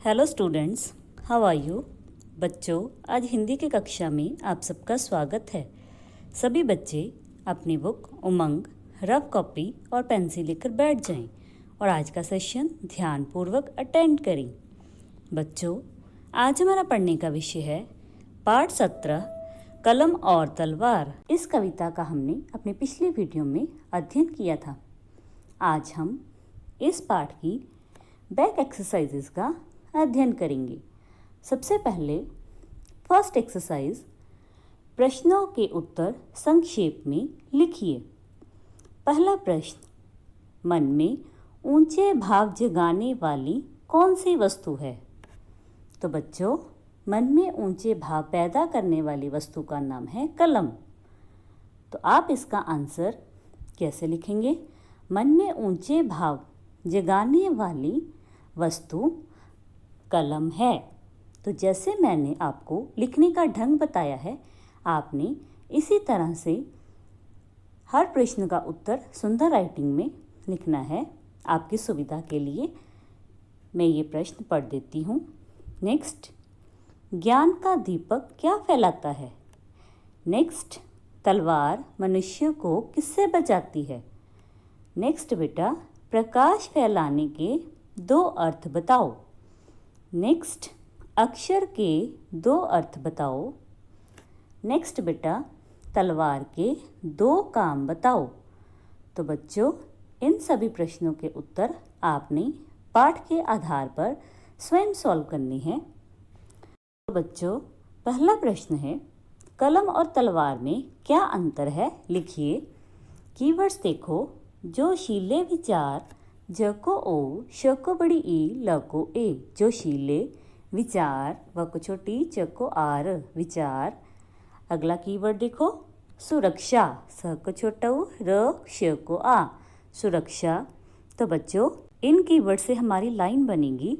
Hello students, how are you. बच्चों, आज हिंदी की कक्षा में आप सबका स्वागत है। सभी बच्चे अपनी बुक, उमंग, रफ कॉपी और पेंसिल लेकर बैठ जाएं और आज का सेशन ध्यानपूर्वक अटेंड करें। बच्चों, आज हमारा पढ़ने का विषय है पाठ 17 कलम और तलवार। इस कविता का हमने अपने पिछले वीडियो में अध्ययन किया था। आज हम इस पाठ की बैक एक्सरसाइजेस का अध्ययन करेंगे। सबसे पहले फर्स्ट एक्सरसाइज, प्रश्नों के उत्तर संक्षेप में लिखिए। पहला प्रश्न, मन में ऊंचे भाव जगाने वाली कौन सी वस्तु है? तो बच्चों, मन में ऊंचे भाव पैदा करने वाली वस्तु का नाम है कलम। तो आप इसका आंसर कैसे लिखेंगे? मन में ऊंचे भाव जगाने वाली वस्तु कलम है। तो जैसे मैंने आपको लिखने का ढंग बताया है, आपने इसी तरह से हर प्रश्न का उत्तर सुंदर राइटिंग में लिखना है। आपकी सुविधा के लिए मैं ये प्रश्न पढ़ देती हूँ। नेक्स्ट, ज्ञान का दीपक क्या फैलाता है? नेक्स्ट, तलवार मनुष्य को किससे बचाती है? नेक्स्ट बेटा, प्रकाश फैलाने के 2 अर्थ बताओ। नेक्स्ट, अक्षर के 2 अर्थ बताओ। नेक्स्ट बेटा, तलवार के 2 काम बताओ। तो बच्चों, इन सभी प्रश्नों के उत्तर आपने पाठ के आधार पर स्वयं सॉल्व करने हैं। तो बच्चों, पहला प्रश्न है, कलम और तलवार में क्या अंतर है? लिखिए। कीवर्ड्स देखो, जोशीले विचार, ज को ओ, श को बड़ी ई, ल को ए, जोशीले विचार, व को छोटी, च को आर, विचार। अगला कीवर्ड देखो, सुरक्षा, स को छोटा उ, र, श को आ, सुरक्षा। तो बच्चों, इन कीवर्ड से हमारी लाइन बनेगी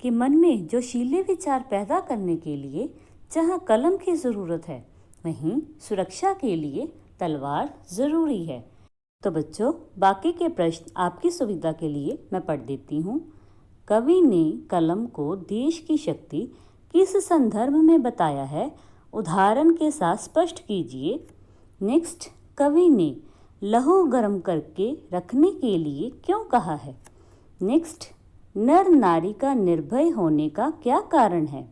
कि मन में जोशीले विचार पैदा करने के लिए जहाँ कलम की ज़रूरत है, वहीं सुरक्षा के लिए तलवार ज़रूरी है। तो बच्चों, बाकी के प्रश्न आपकी सुविधा के लिए मैं पढ़ देती हूँ। कवि ने कलम को देश की शक्ति किस संदर्भ में बताया है? उदाहरण के साथ स्पष्ट कीजिए। नेक्स्ट, कवि ने लहू गर्म करके रखने के लिए क्यों कहा है? नेक्स्ट, नर नारी का निर्भय होने का क्या कारण है?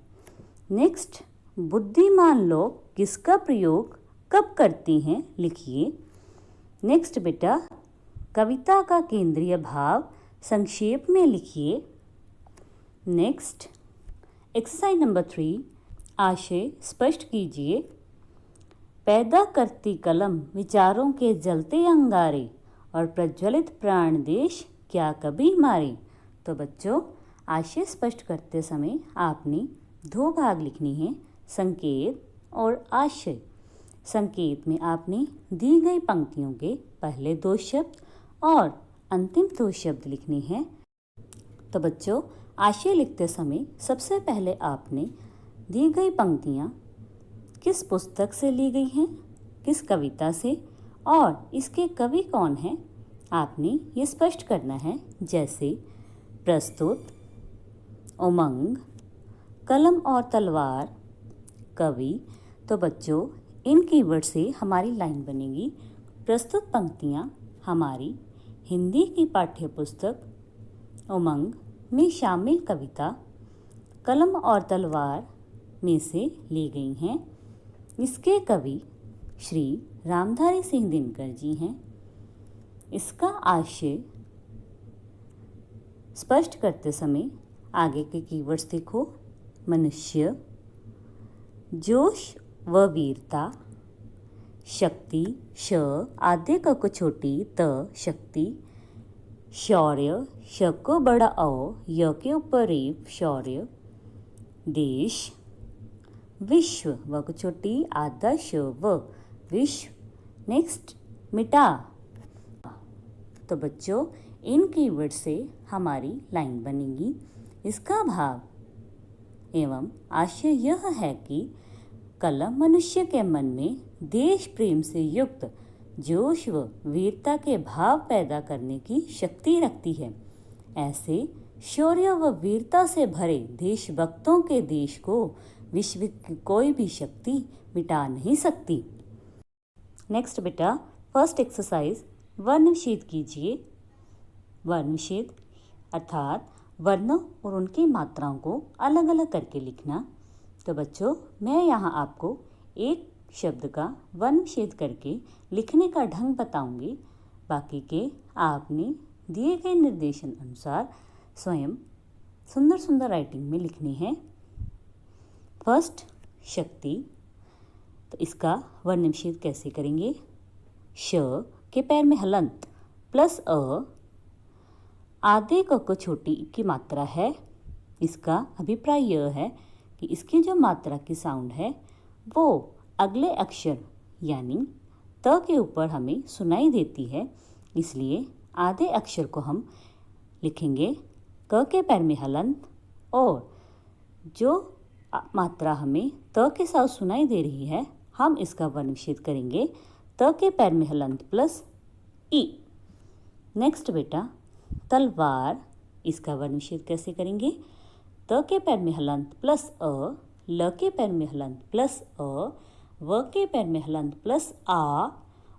नेक्स्ट, बुद्धिमान लोग किसका प्रयोग कब करती हैं? लिखिए। नेक्स्ट बेटा, कविता का केंद्रीय भाव संक्षेप में लिखिए। नेक्स्ट, एक्सरसाइज नंबर 3, आशय स्पष्ट कीजिए। पैदा करती कलम विचारों के जलते अंगारे और प्रज्वलित प्राण देश क्या कभी मारे? तो बच्चों, आशय स्पष्ट करते समय आपने 2 भाग लिखनी है, संकेत और आशय। संकेत में आपने दी गई पंक्तियों के पहले 2 शब्द और अंतिम 2 शब्द लिखने हैं। तो बच्चों, आशय लिखते समय सबसे पहले आपने दी गई पंक्तियाँ किस पुस्तक से ली गई हैं, किस कविता से, और इसके कवि कौन हैं, आपने ये स्पष्ट करना है। जैसे प्रस्तुत, उमंग, कलम और तलवार, कवि। तो बच्चों, इन कीवर्ड से हमारी लाइन बनेगी। प्रस्तुत पंक्तियाँ हमारी हिंदी की पाठ्य पुस्तक उमंग में शामिल कविता कलम और तलवार में से ली गई हैं। इसके कवि श्री रामधारी सिंह दिनकर जी हैं। इसका आशय स्पष्ट करते समय आगे के कीवर्ड्स देखो। मनुष्य, जोश व वीरता, शक्ति, श, आद्य क को छोटी, त, शक्ति, शौर्य, श को बड़ा औ, य के ऊपर रेप, शौर्य, देश, विश्व, व को छोटी, आधा श, व, विश्व। नेक्स्ट, मिटा। तो बच्चों, इन कीवर्ड से हमारी लाइन बनेगी। इसका भाव एवं आशय यह है कि कलम मनुष्य के मन में देश प्रेम से युक्त जोश व वीरता के भाव पैदा करने की शक्ति रखती है। ऐसे शौर्य व वीरता से भरे देशभक्तों के देश को विश्व की कोई भी शक्ति मिटा नहीं सकती। नेक्स्ट बेटा, फर्स्ट एक्सरसाइज वर्ण विच्छेद कीजिए। वर्ण विच्छेद अर्थात वर्णों और उनकी मात्राओं को अलग अलग करके लिखना। तो बच्चों, मैं यहाँ आपको एक शब्द का वर्ण विच्छेद करके लिखने का ढंग बताऊंगी। बाकी के आपने दिए गए निर्देशन अनुसार स्वयं सुंदर सुंदर राइटिंग में लिखनी है। फर्स्ट, शक्ति। तो इसका वर्ण विच्छेद कैसे करेंगे? श के पैर में हलंत प्लस अ, आधे क को छोटी ई की मात्रा है। इसका अभिप्राय यह है कि इसकी जो मात्रा की साउंड है वो अगले अक्षर यानी त के ऊपर हमें सुनाई देती है, इसलिए आधे अक्षर को हम लिखेंगे क के पैर में हलंत, और जो मात्रा हमें त के साथ सुनाई दे रही है हम इसका वर्ण विच्छेद करेंगे त के पैर में हलंत प्लस ई। नेक्स्ट बेटा, तलवार। इसका वर्ण विच्छेद कैसे करेंगे? त के पैर में हलंत प्लस अ, ल के पैर में हलंत प्लस अ, व के पैर में हलंत प्लस आ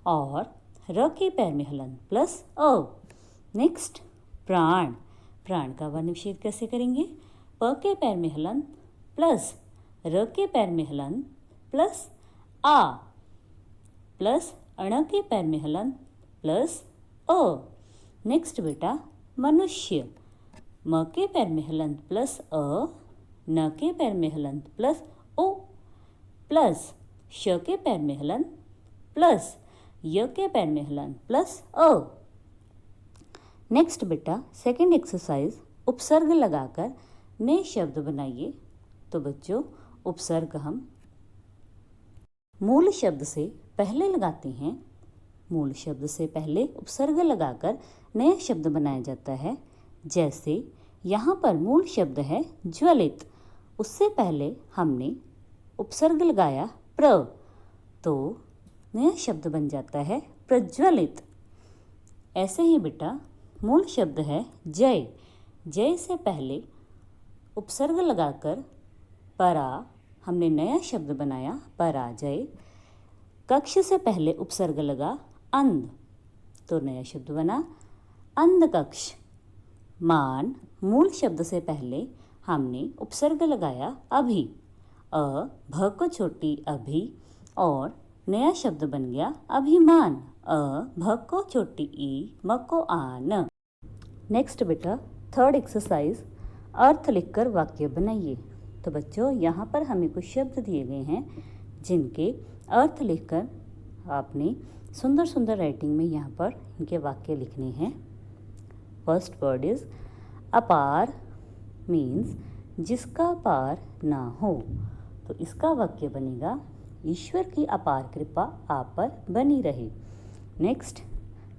और र के पैर में हलंत प्लस अ। नेक्स्ट, प्राण। प्राण का वर्ण विच्छेद कैसे करेंगे? प के पैर में हलंत प्लस र के पैर में हलंत प्लस आ प्लस अण के पैर में हलंत प्लस अ। नेक्स्ट बेटा, मनुष्य। म के पैर में हलंत प्लस अ, न के पैर में हलंत प्लस ओ प्लस श के पैर में हलंत प्लस य के पैर में हलंत प्लस अ। नेक्स्ट बेटा, सेकंड एक्सरसाइज, उपसर्ग लगाकर नए शब्द बनाइए। तो बच्चों, उपसर्ग हम मूल शब्द से पहले लगाते हैं। मूल शब्द से पहले उपसर्ग लगाकर नया शब्द बनाया जाता है। जैसे यहाँ पर मूल शब्द है ज्वलित, उससे पहले हमने उपसर्ग लगाया प्र, तो नया शब्द बन जाता है प्रज्वलित। ऐसे ही बेटा, मूल शब्द है जय, जय से पहले उपसर्ग लगाकर परा हमने नया शब्द बनाया पराजय। कक्ष से पहले उपसर्ग लगा अंध, तो नया शब्द बना अंधकक्ष। मान, मूल शब्द से पहले हमने उपसर्ग लगाया अभि, अ भ को छोटी अभि, और नया शब्द बन गया अभिमान, अ भ को छोटी ई म को आन। नेक्स्ट बेटा, थर्ड एक्सरसाइज, अर्थ लिखकर वाक्य बनाइए। तो बच्चों, यहाँ पर हमें कुछ शब्द दिए गए हैं जिनके अर्थ लिखकर आपने सुंदर सुंदर राइटिंग में यहाँ पर इनके वाक्य लिखने हैं। फर्स्ट वर्ड इज अपार, मीन्स जिसका पार ना हो। तो इसका वाक्य बनेगा ईश्वर की अपार कृपा आप पर बनी रहे। नेक्स्ट,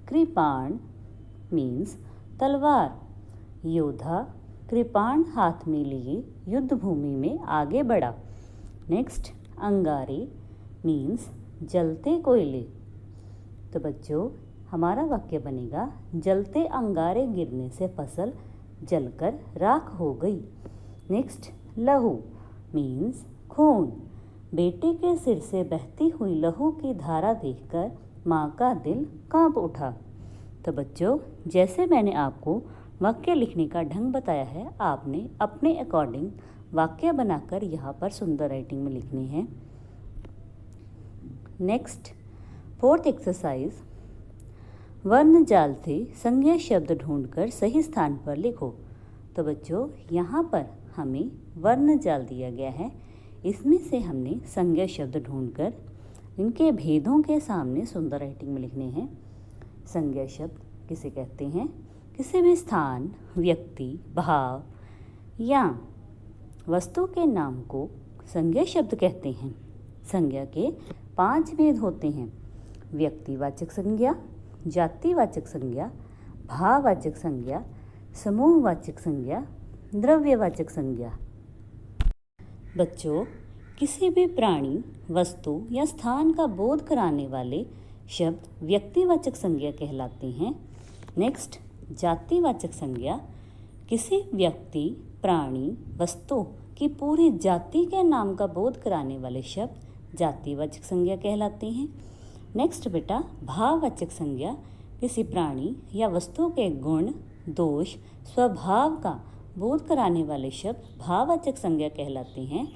कृपाण मीन्स तलवार, योद्धा कृपाण हाथ में लिए युद्ध भूमि में आगे बढ़ा। नेक्स्ट, अंगारे मीन्स जलते कोयले। तो बच्चों, हमारा वाक्य बनेगा जलते अंगारे गिरने से फसल जलकर राख हो गई। नेक्स्ट, लहू मीन्स खून, बेटे के सिर से बहती हुई लहू की धारा देखकर माँ का दिल कांप उठा। तो बच्चों, जैसे मैंने आपको वाक्य लिखने का ढंग बताया है, आपने अपने अकॉर्डिंग वाक्य बनाकर यहाँ पर सुंदर राइटिंग में लिखनी है। नेक्स्ट, फोर्थ एक्सरसाइज, वर्ण जाल से संज्ञा शब्द ढूंढकर सही स्थान पर लिखो। तो बच्चों, यहाँ पर हमें वर्ण जाल दिया गया है, इसमें से हमने संज्ञा शब्द ढूंढकर इनके भेदों के सामने सुंदर राइटिंग में लिखने हैं। संज्ञा शब्द किसे कहते हैं? किसी भी स्थान, व्यक्ति, भाव या वस्तु के नाम को संज्ञा शब्द कहते हैं। संज्ञा के 5 भेद होते हैं: व्यक्तिवाचक संज्ञा, जातिवाचक संज्ञा, भाववाचक संज्ञा, समूहवाचक संज्ञा, द्रव्यवाचक संज्ञा। बच्चों, किसी भी प्राणी, वस्तु या स्थान का बोध कराने वाले शब्द व्यक्तिवाचक संज्ञा कहलाते हैं। नेक्स्ट, जातिवाचक संज्ञा, किसी व्यक्ति, प्राणी, वस्तु की पूरी जाति के नाम का बोध कराने वाले शब्द जातिवाचक संज्ञा कहलाते हैं। नेक्स्ट बेटा, भाववाचक संज्ञा किसी प्राणी या वस्तु के गुण, दोष, स्वभाव का बोध कराने वाले शब्द भाववाचक संज्ञा कहलाते हैं।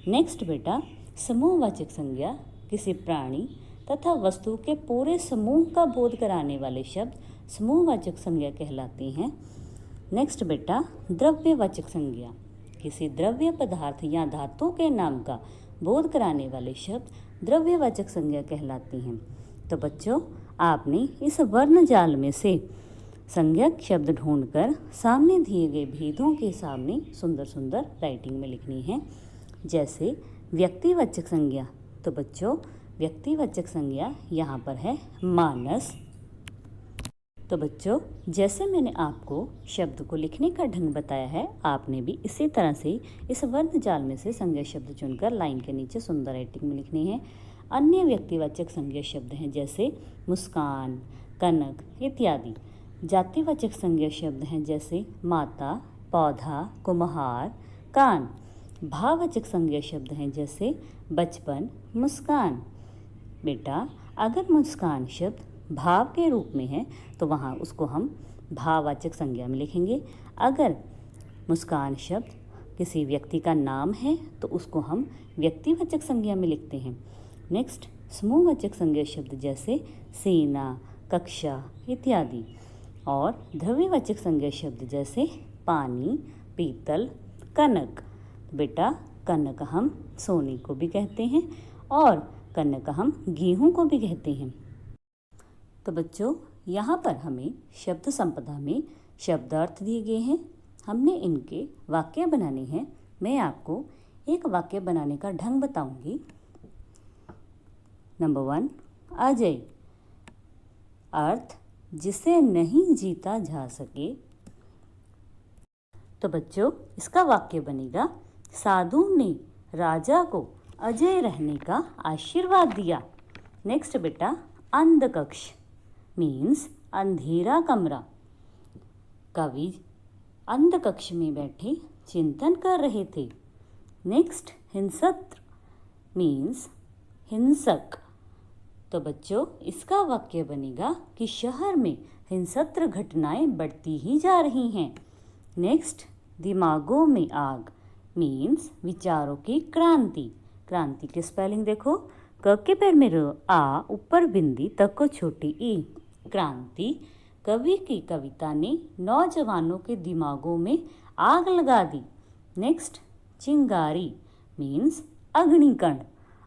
नेक्स्ट बेटा, समूहवाचक संज्ञा किसी प्राणी तथा वस्तु के पूरे समूह का बोध कराने वाले शब्द समूहवाचक संज्ञा कहलाती हैं। नेक्स्ट बेटा, द्रव्यवाचक संज्ञा किसी द्रव्य पदार्थ या धातु के नाम का बोध कराने वाले शब्द द्रव्यवाचक संज्ञा कहलाती हैं। तो बच्चों, आपने इस वर्ण जाल में से संज्ञक शब्द ढूंढकर सामने दिए गए भेदों के सामने सुंदर सुंदर राइटिंग में लिखनी है। जैसे व्यक्तिवाचक संज्ञा, तो बच्चों व्यक्तिवाचक संज्ञा यहाँ पर है मानस। तो बच्चों, जैसे मैंने आपको शब्द को लिखने का ढंग बताया है, आपने भी इसी तरह से इस वर्ण जाल में से संज्ञा शब्द चुनकर लाइन के नीचे सुंदर राइटिंग में लिखनी है। अन्य व्यक्तिवाचक संज्ञा शब्द हैं जैसे मुस्कान, कनक इत्यादि। जातिवाचक संज्ञा शब्द हैं जैसे माता, पौधा, कुम्हार, कान। भाववाचक संज्ञा शब्द हैं जैसे बचपन, मुस्कान। बेटा, अगर मुस्कान शब्द भाव के रूप में है तो वहाँ उसको हम भाववाचक संज्ञा में लिखेंगे। अगर मुस्कान शब्द किसी व्यक्ति का नाम है तो उसको हम व्यक्तिवाचक संज्ञा में लिखते हैं। नेक्स्ट, समूहवाचक संज्ञा शब्द जैसे सेना, कक्षा इत्यादि। और द्रव्यवाचक संज्ञा शब्द जैसे पानी, पीतल, कनक। बेटा, कनक हम सोने को भी कहते हैं और कनक हम गेहूं को भी कहते हैं। तो बच्चों, यहाँ पर हमें शब्द संपदा में शब्दार्थ दिए गए हैं। हमने इनके वाक्य बनाने हैं। मैं आपको एक वाक्य बनाने का ढंग बताऊंगी। नंबर 1, अजय। अर्थ, जिसे नहीं जीता जा सके। तो बच्चों, इसका वाक्य बनेगा, साधु ने राजा को अजय रहने का आशीर्वाद दिया। नेक्स्ट बेटा, अंधकक्ष मीन्स अंधेरा कमरा। कवि अंधकक्ष में बैठे चिंतन कर रहे थे। नेक्स्ट, हिंसत्र मीन्स हिंसक। तो बच्चों, इसका वाक्य बनेगा कि शहर में हिंसत्र घटनाएं बढ़ती ही जा रही हैं। नेक्स्ट, दिमागों में आग मीन्स विचारों की क्रांति। क्रांति की स्पेलिंग देखो, क के पैर में र, आ, ऊपर बिंदी, तक को छोटी ई। क्रांति, कवि की कविता ने नौजवानों के दिमागों में आग लगा दी। नेक्स्ट, चिंगारी मीन्स अग्निकण।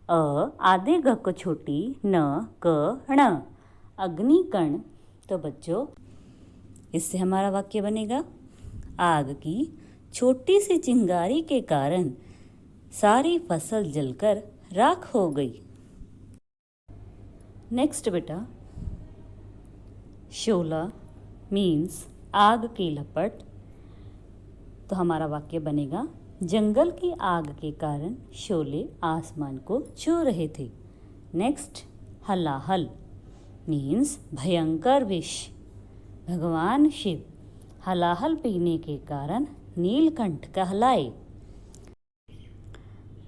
अ, आधे ग को छोटी, न, क, ण, अग्निकण। तो बच्चों, इससे हमारा वाक्य बनेगा, आग की छोटी सी चिंगारी के कारण सारी फसल जलकर राख हो गई। नेक्स्ट बेटा, शोला मीन्स आग की लपट। तो हमारा वाक्य बनेगा, जंगल की आग के कारण शोले आसमान को छू रहे थे। नेक्स्ट, हलाहल मीन्स भयंकर विष। भगवान शिव हलाहल पीने के कारण नीलकंठ कहलाए।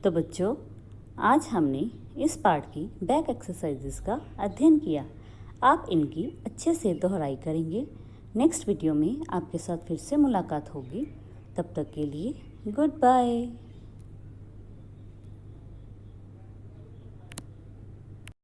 तो बच्चों, आज हमने इस पाठ की बैक एक्सरसाइजेस का अध्ययन किया। आप इनकी अच्छे से दोहराई करेंगे। नेक्स्ट वीडियो में आपके साथ फिर से मुलाकात होगी। तब तक के लिए गुड बाय।